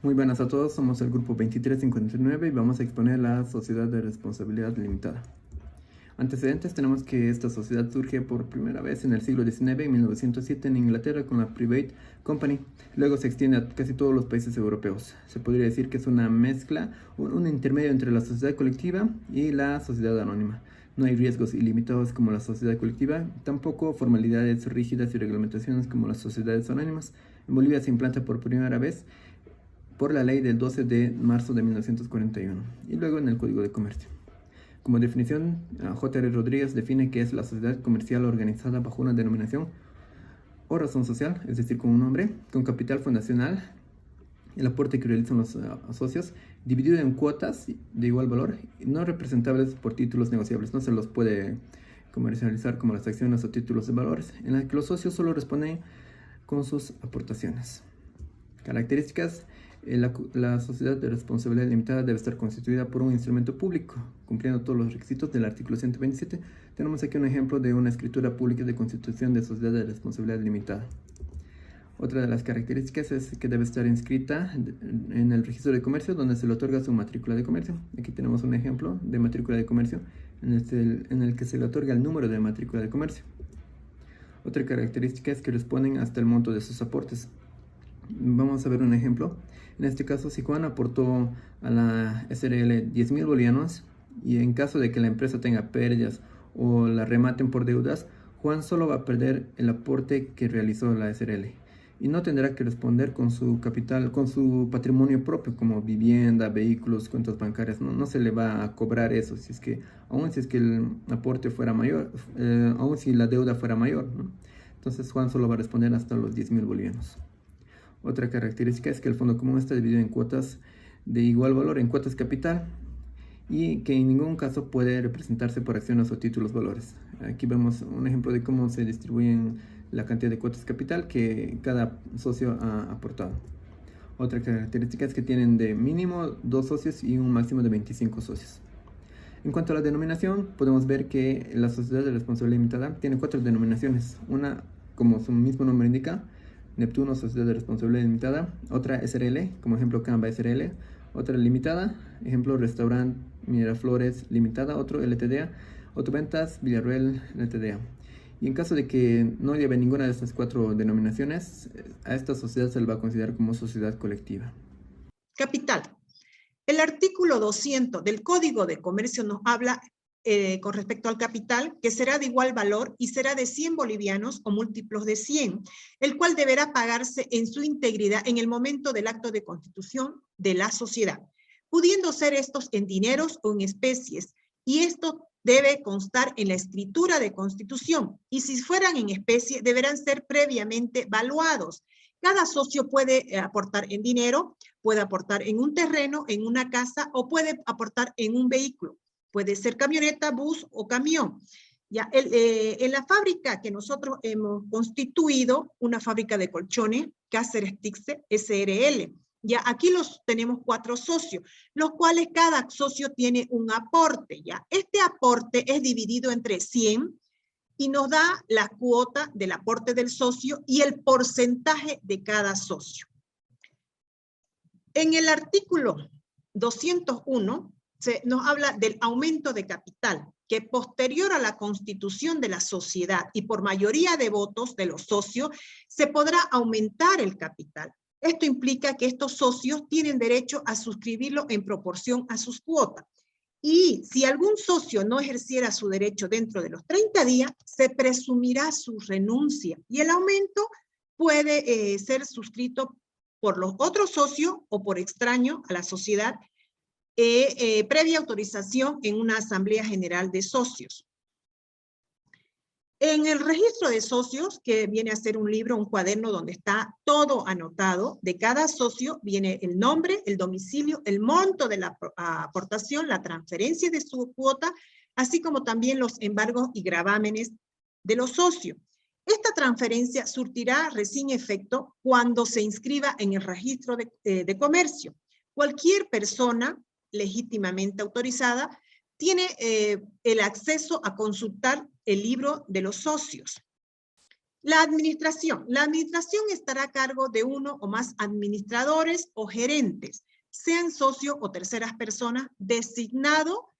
Muy buenas a todos, somos el grupo 2359 y vamos a exponer la Sociedad de Responsabilidad Limitada. Antecedentes: tenemos que esta sociedad surge por primera vez en el siglo XIX, en 1907, en Inglaterra con la Private Company. Luego se extiende a casi todos los países europeos. Se podría decir que es una mezcla, un intermedio entre la sociedad colectiva y la sociedad anónima. No hay riesgos ilimitados como la sociedad colectiva, tampoco formalidades rígidas y reglamentaciones como las sociedades anónimas. En Bolivia se implanta por primera vez por la ley del 12 de marzo de 1941 y luego en el Código de Comercio. Como definición, J.R. Rodríguez define que es la sociedad comercial organizada bajo una denominación o razón social, es decir, con un nombre, con capital fundacional, el aporte que realizan los socios, dividido en cuotas de igual valor, no representables por títulos negociables. No se los puede comercializar como las acciones o títulos de valores, en la que los socios solo responden con sus aportaciones. Características: la sociedad de responsabilidad limitada debe estar constituida por un instrumento público, cumpliendo todos los requisitos del artículo 127. Tenemos aquí un ejemplo de una escritura pública de constitución de sociedad de responsabilidad limitada. Otra de las características es que debe estar inscrita en el registro de comercio, donde se le otorga su matrícula de comercio. Aquí tenemos un ejemplo de matrícula de comercio en el que se le otorga el número de matrícula de comercio. Otra característica es que responden hasta el monto de sus aportes. Vamos a ver un ejemplo. En este caso, si Juan aportó a la SRL 10.000 bolivianos y en caso de que la empresa tenga pérdidas o la rematen por deudas, Juan solo va a perder el aporte que realizó la SRL y no tendrá que responder con su capital, con su patrimonio propio, como vivienda, vehículos, cuentas bancarias. No se le va a cobrar eso, aún si es que el aporte fuera mayor, aún si la deuda fuera mayor, ¿no? Entonces Juan solo va a responder hasta los 10.000 bolivianos. Otra característica es que el fondo común está dividido en cuotas de igual valor, en cuotas capital, y que en ningún caso puede representarse por acciones o títulos valores. Aquí vemos un ejemplo de cómo se distribuyen la cantidad de cuotas capital que cada socio ha aportado. Otra característica es que tienen de mínimo 2 socios y un máximo de 25 socios. En cuanto a la denominación, podemos ver que la sociedad de responsabilidad limitada tiene 4 denominaciones. Una, como su mismo nombre indica, Neptuno, sociedad de responsabilidad limitada. Otra, SRL, como ejemplo Canva SRL. Otra, limitada, ejemplo Restaurant Miraflores Limitada. Otro, LTDA. Autoventas Villarroel LTDA. Y en caso de que no lleve ninguna de estas 4 denominaciones, a esta sociedad se le va a considerar como sociedad colectiva. Capital. El artículo 200 del Código de Comercio nos habla con respecto al capital, que será de igual valor y será de 100 bolivianos o múltiplos de 100, el cual deberá pagarse en su integridad en el momento del acto de constitución de la sociedad, pudiendo ser estos en dineros o en especies, y esto debe constar en la escritura de constitución, y si fueran en especie, deberán ser previamente valuados. Cada socio puede aportar en dinero, puede aportar en un terreno, en una casa, o puede aportar en un vehículo. Puede ser camioneta, bus o camión. Ya, en la fábrica que nosotros hemos constituido, una fábrica de colchones, Cáceres Tixe SRL. Ya, aquí tenemos 4 socios, los cuales cada socio tiene un aporte. Ya, este aporte es dividido entre 100 y nos da la cuota del aporte del socio y el porcentaje de cada socio. En el artículo 201 nos habla del aumento de capital, que posterior a la constitución de la sociedad y por mayoría de votos de los socios, se podrá aumentar el capital. Esto implica que estos socios tienen derecho a suscribirlo en proporción a sus cuotas. Y si algún socio no ejerciera su derecho dentro de los 30 días, se presumirá su renuncia y el aumento puede ser suscrito por los otros socios o por extraño a la sociedad previa autorización en una asamblea general de socios. En el registro de socios, que viene a ser un libro, un cuaderno donde está todo anotado, de cada socio viene el nombre, el domicilio, el monto de la aportación, la transferencia de su cuota, así como también los embargos y gravámenes de los socios. Esta transferencia surtirá recién efecto cuando se inscriba en el registro de comercio. Cualquier persona legítimamente autorizada tiene el acceso a consultar el libro de los socios. La administración. La administración estará a cargo de uno o más administradores o gerentes, sean socios o terceras personas, designado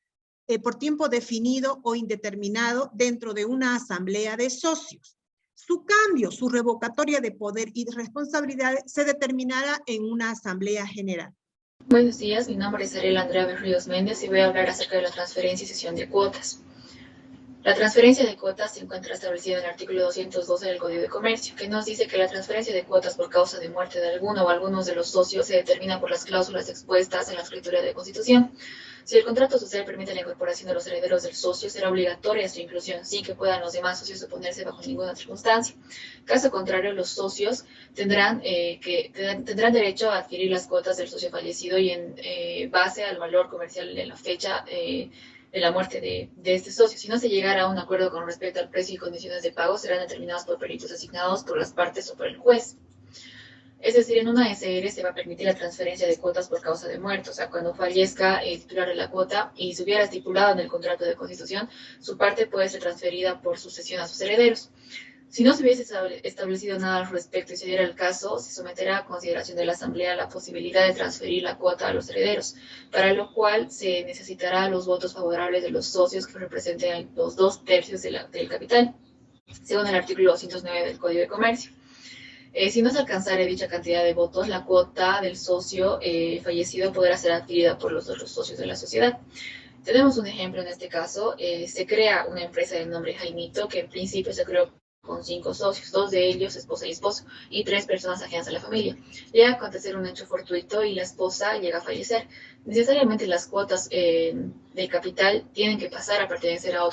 por tiempo definido o indeterminado dentro de una asamblea de socios. Su cambio, su revocatoria de poder y de responsabilidades se determinará en una asamblea general. Buenos días, mi nombre es Ariel Andrea Berríos Méndez y voy a hablar acerca de la transferencia y cesión de cuotas. La transferencia de cuotas se encuentra establecida en el artículo 212 del Código de Comercio, que nos dice que la transferencia de cuotas por causa de muerte de alguno o algunos de los socios se determina por las cláusulas expuestas en la escritura de constitución. Si el contrato social permite la incorporación de los herederos del socio, será obligatoria su inclusión, sin que puedan los demás socios oponerse bajo ninguna circunstancia. Caso contrario, los socios tendrán derecho a adquirir las cuotas del socio fallecido y en base al valor comercial de la fecha de la muerte de este socio. Si no se llegara a un acuerdo con respecto al precio y condiciones de pago, serán determinados por peritos asignados por las partes o por el juez. Es decir, en una SR se va a permitir la transferencia de cuotas por causa de muerte. O sea, cuando fallezca el titular de la cuota y se hubiera estipulado en el contrato de constitución, su parte puede ser transferida por sucesión a sus herederos. Si no se hubiese establecido nada al respecto y se diera el caso, se someterá a consideración de la Asamblea la posibilidad de transferir la cuota a los herederos, para lo cual se necesitará los votos favorables de los socios que representen los 2/3 del capital, según el artículo 209 del Código de Comercio. Si no se alcanzara dicha cantidad de votos, la cuota del socio fallecido podrá ser adquirida por los otros socios de la sociedad. Tenemos un ejemplo en este caso. Se crea una empresa de nombre Jaimito, que en principio se creó con 5 socios, 2 de ellos, esposa y esposo, y 3 personas ajenas a la familia. Llega a acontecer un hecho fortuito y la esposa llega a fallecer. Necesariamente las cuotas de capital tienen que pasar a pertenecer a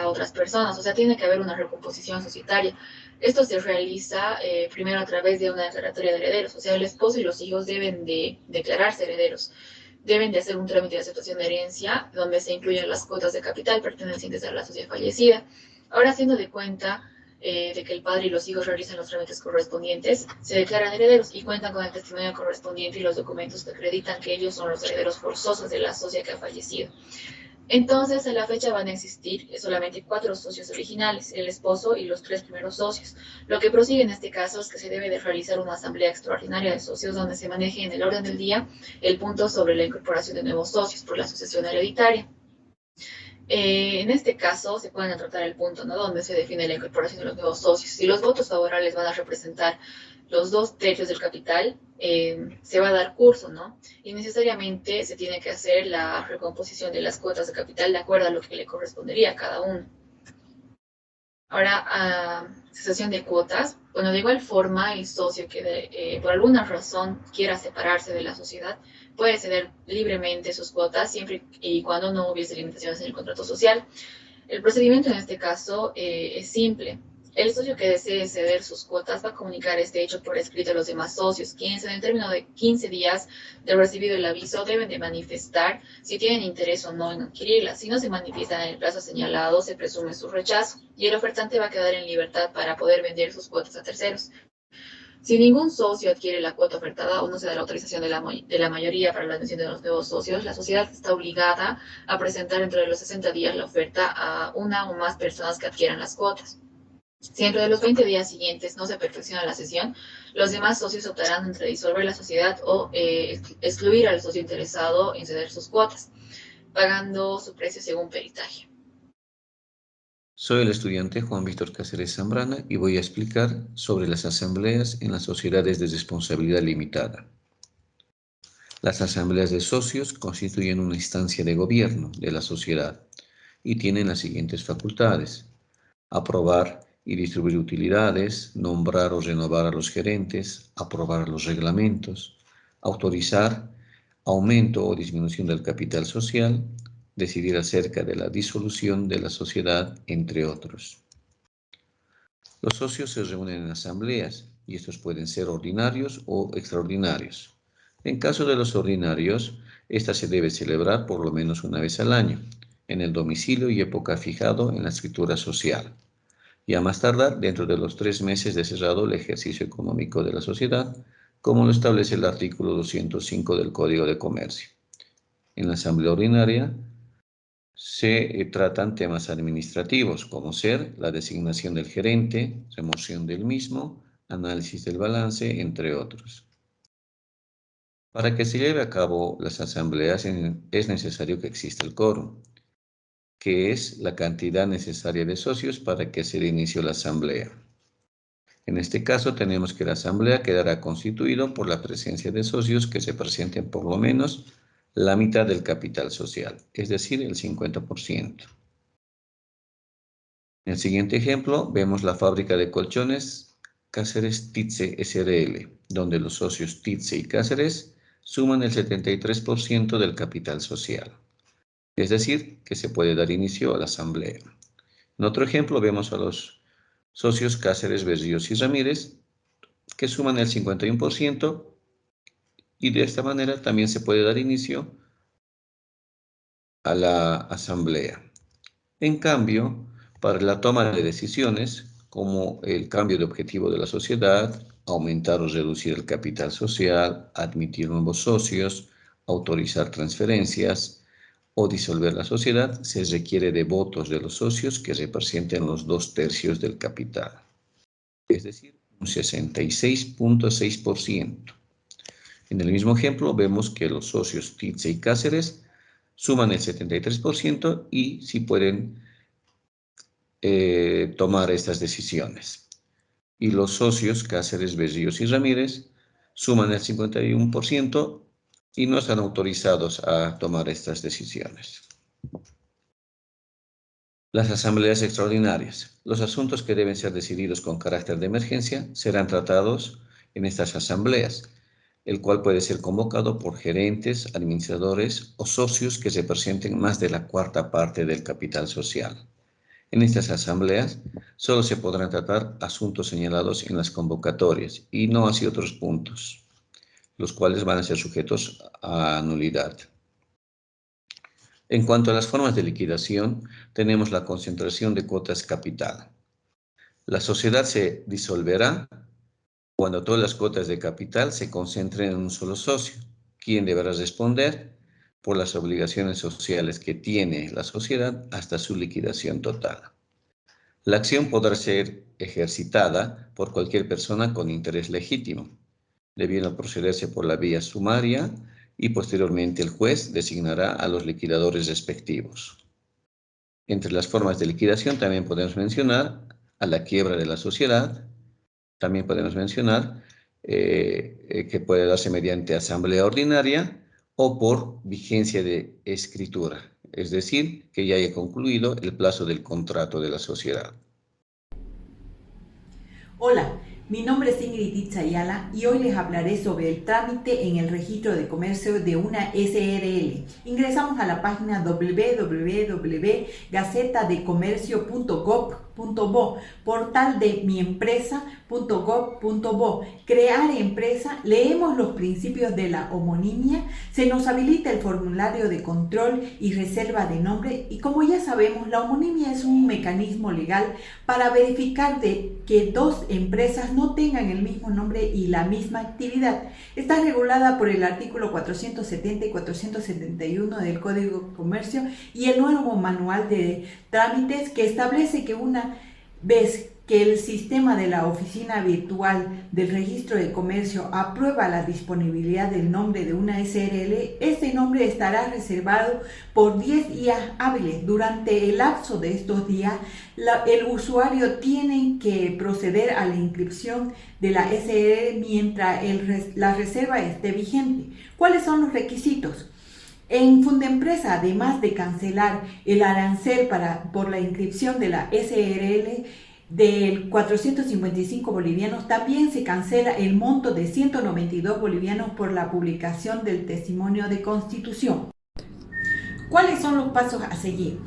otras personas, o sea, tiene que haber una recomposición societaria. Esto se realiza primero a través de una declaratoria de herederos, o sea, el esposo y los hijos deben de declararse herederos. Deben de hacer un trámite de aceptación de herencia donde se incluyen las cuotas de capital pertenecientes a la sociedad fallecida. Ahora, haciendo de cuenta de que el padre y los hijos realizan los trámites correspondientes, se declaran herederos y cuentan con el testimonio correspondiente y los documentos que acreditan que ellos son los herederos forzosos de la sociedad que ha fallecido. Entonces, a la fecha van a existir solamente 4 socios originales, el esposo y los 3 primeros socios. Lo que prosigue en este caso es que se debe de realizar una asamblea extraordinaria de socios donde se maneje en el orden del día el punto sobre la incorporación de nuevos socios por la sucesión hereditaria. En este caso se pueden tratar el punto, ¿no?, donde se define la incorporación de los nuevos socios. Si los votos favorables van a representar los 2/3 del capital, se va a dar curso, ¿no? Y necesariamente se tiene que hacer la recomposición de las cuotas de capital de acuerdo a lo que le correspondería a cada uno. Ahora, cesación de cuotas. Bueno, de igual forma, el socio que por alguna razón quiera separarse de la sociedad puede ceder libremente sus cuotas siempre y cuando no hubiese limitaciones en el contrato social. El procedimiento en este caso es simple. El socio que desee ceder sus cuotas va a comunicar este hecho por escrito a los demás socios, quienes en el término de 15 días de recibido el aviso deben de manifestar si tienen interés o no en adquirirla. Si no se manifiestan en el plazo señalado, se presume su rechazo y el ofertante va a quedar en libertad para poder vender sus cuotas a terceros. Si ningún socio adquiere la cuota ofertada o no se da la autorización de la mayoría para la admisión de los nuevos socios, la sociedad está obligada a presentar dentro de los 60 días la oferta a una o más personas que adquieran las cuotas. Si dentro de los 20 días siguientes no se perfecciona la cesión, los demás socios optarán entre disolver la sociedad o excluir al socio interesado en ceder sus cuotas, pagando su precio según peritaje. Soy el estudiante Juan Víctor Cáceres Zambrana y voy a explicar sobre las asambleas en las sociedades de responsabilidad limitada. Las asambleas de socios constituyen una instancia de gobierno de la sociedad y tienen las siguientes facultades: aprobar y distribuir utilidades, nombrar o renovar a los gerentes, aprobar los reglamentos, autorizar aumento o disminución del capital social, decidir acerca de la disolución de la sociedad, entre otros. Los socios se reúnen en asambleas y estos pueden ser ordinarios o extraordinarios. En caso de los ordinarios, esta se debe celebrar por lo menos una vez al año, en el domicilio y época fijado en la escritura social, y a más tardar dentro de los 3 meses de cerrado el ejercicio económico de la sociedad, como lo establece el artículo 205 del Código de Comercio. En la asamblea ordinaria se tratan temas administrativos, como ser la designación del gerente, remoción del mismo, análisis del balance, entre otros. Para que se lleve a cabo las asambleas es necesario que exista el quórum, que es la cantidad necesaria de socios para que se dé inicio a la asamblea. En este caso tenemos que la asamblea quedará constituida por la presencia de socios que se presenten por lo menos la mitad del capital social, es decir, el 50%. En el siguiente ejemplo vemos la fábrica de colchones Cáceres Titze SRL, donde los socios Titze y Cáceres suman el 73% del capital social. Es decir, que se puede dar inicio a la asamblea. En otro ejemplo vemos a los socios Cáceres, Berríos y Ramírez, que suman el 51%, y de esta manera también se puede dar inicio a la asamblea. En cambio, para la toma de decisiones, como el cambio de objetivo de la sociedad, aumentar o reducir el capital social, admitir nuevos socios, autorizar transferencias o disolver la sociedad, se requiere de votos de los socios que representen los 2/3 del capital, es decir, un 66.6%. En el mismo ejemplo vemos que los socios Titze y Cáceres suman el 73% y sí pueden tomar estas decisiones. Y los socios Cáceres, Berríos y Ramírez suman el 51% y no están autorizados a tomar estas decisiones. Las asambleas extraordinarias. Los asuntos que deben ser decididos con carácter de emergencia serán tratados en estas asambleas, el cual puede ser convocado por gerentes, administradores o socios que representen más de la cuarta parte del capital social. En estas asambleas solo se podrán tratar asuntos señalados en las convocatorias y no así otros puntos, los cuales van a ser sujetos a nulidad. En cuanto a las formas de liquidación, tenemos la concentración de cuotas capital. La sociedad se disolverá cuando todas las cuotas de capital se concentren en un solo socio, quien deberá responder por las obligaciones sociales que tiene la sociedad hasta su liquidación total. La acción podrá ser ejercitada por cualquier persona con interés legítimo, debiendo procederse por la vía sumaria y posteriormente el juez designará a los liquidadores respectivos. Entre las formas de liquidación también podemos mencionar a la quiebra de la sociedad, también podemos mencionar que puede darse mediante asamblea ordinaria o por vigencia de escritura, es decir, que ya haya concluido el plazo del contrato de la sociedad. Hola, mi nombre es Ingrid Itzayala y hoy les hablaré sobre el trámite en el registro de comercio de una SRL. Ingresamos a la página www.gacetadecomercio.gov.bo, portal de miempresa.gov.bo. Crear empresa, leemos los principios de la homonimia, se nos habilita el formulario de control y reserva de nombre y como ya sabemos, la homonimia es un mecanismo legal para verificar que dos empresas no tengan el mismo nombre y la misma actividad. Está regulada por el artículo 470 y 471 del Código de Comercio y el nuevo manual de trámites que establece que una vez que el sistema de la oficina virtual del registro de comercio aprueba la disponibilidad del nombre de una SRL, este nombre estará reservado por 10 días hábiles. Durante el lapso de estos días, el usuario tiene que proceder a la inscripción de la SRL mientras la reserva esté vigente. ¿Cuáles son los requisitos? En Fundempresa, además de cancelar el arancel por la inscripción de la SRL de 455 bolivianos, también se cancela el monto de 192 bolivianos por la publicación del testimonio de constitución. ¿Cuáles son los pasos a seguir?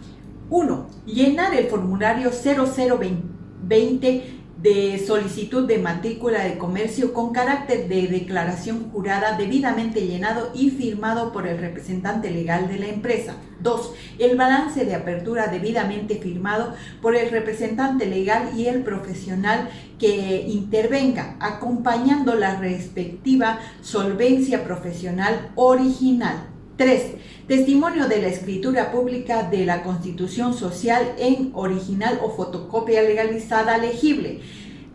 1. Llenar el formulario 0020 de solicitud de matrícula de comercio con carácter de declaración jurada debidamente llenado y firmado por el representante legal de la empresa. 2. El balance de apertura debidamente firmado por el representante legal y el profesional que intervenga, acompañando la respectiva solvencia profesional original. 3. Testimonio de la escritura pública de la Constitución Social en original o fotocopia legalizada legible.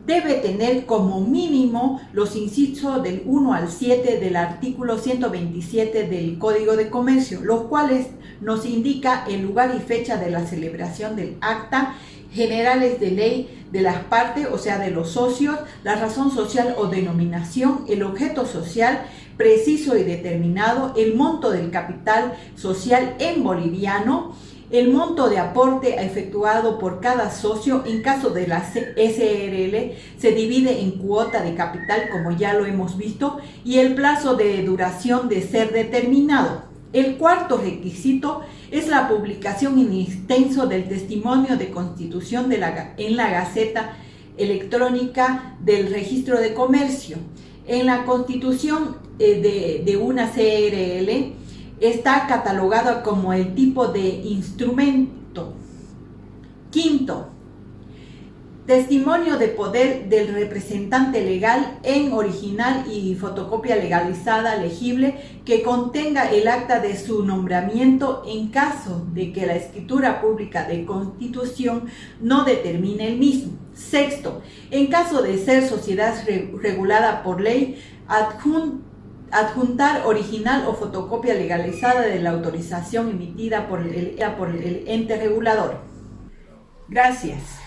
Debe tener como mínimo los incisos del 1 al 7 del artículo 127 del Código de Comercio, los cuales nos indica el lugar y fecha de la celebración del acta, generales de ley de las partes, o sea, de los socios, la razón social o denominación, el objeto social preciso y determinado, el monto del capital social en boliviano, el monto de aporte efectuado por cada socio. En caso de la SRL se divide en cuota de capital, como ya lo hemos visto, y el plazo de duración de ser determinado. El cuarto requisito es la publicación in extenso del testimonio de constitución en la Gaceta Electrónica del Registro de Comercio. En la constitución de una CRL está catalogada como el tipo de instrumento. Quinto, testimonio de poder del representante legal en original y fotocopia legalizada legible que contenga el acta de su nombramiento en caso de que la escritura pública de constitución no determine el mismo. Sexto, en caso de ser sociedad regulada por ley, adjuntar original o fotocopia legalizada de la autorización emitida por el ente regulador. Gracias.